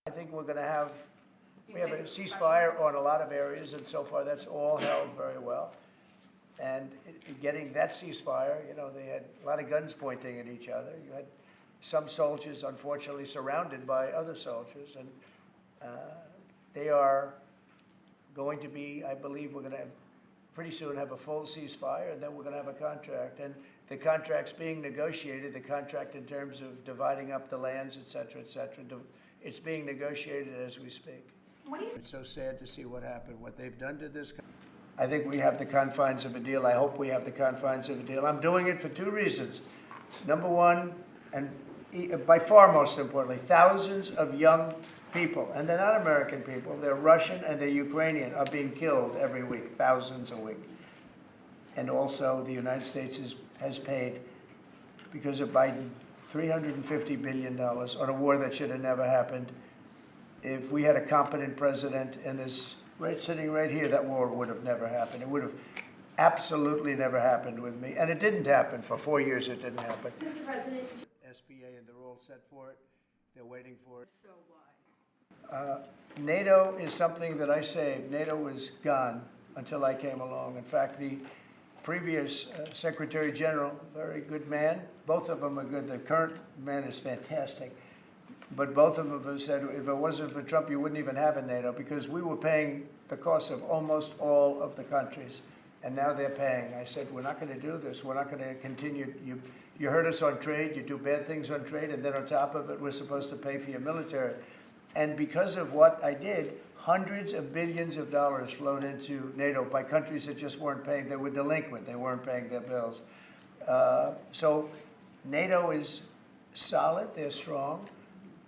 I think we have a ceasefire on a lot of areas, and so far that's all held very well. And getting that ceasefire, they had a lot of guns pointing at each other. You had some soldiers, unfortunately, surrounded by other soldiers, and they are going to be, I believe we're going to pretty soon have a full ceasefire, and then we're going to have a contract. And the contract's being negotiated, the contract in terms of dividing up the lands, et cetera, it's being negotiated as we speak. It's so sad to see what happened, what they've done to this country. I think we have the confines of a deal. I hope we have the confines of a deal. I'm doing it for two reasons. Number one, and by far most importantly, thousands of young people, and they're not American people, they're Russian and they're Ukrainian, are being killed every week, thousands a week. And also the United States has paid, because of Biden, $350 billion on a war that should have never happened. If we had a competent president in this, sitting right here, that war would have never happened. It would have absolutely never happened with me. And it didn't happen. For 4 years, it didn't happen. Mr. President. SBA, and they're all set for it. They're waiting for it. So why? NATO is something that I saved. NATO was gone until I came along. In fact, the previous Secretary General, very good man. Both of them are good. The current man is fantastic. But both of them have said, if it wasn't for Trump, you wouldn't even have a NATO, because we were paying the cost of almost all of the countries. And now they're paying. I said, we're not going to do this. We're not going to continue. You hurt us on trade. You do bad things on trade. And then on top of it, we're supposed to pay for your military. And because of what I did, hundreds of billions of dollars flowed into NATO by countries that just weren't paying. They were delinquent. They weren't paying their bills. So NATO is solid. They're strong.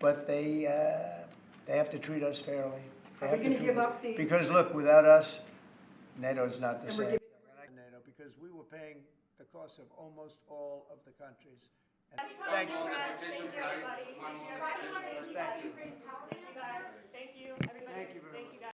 But they have to treat us fairly. Are we going to give up the... Because, look, without us, NATO is not the same. NATO, because we were paying the cost of almost all of the countries. And thank you. Thank you, everybody. Thank you.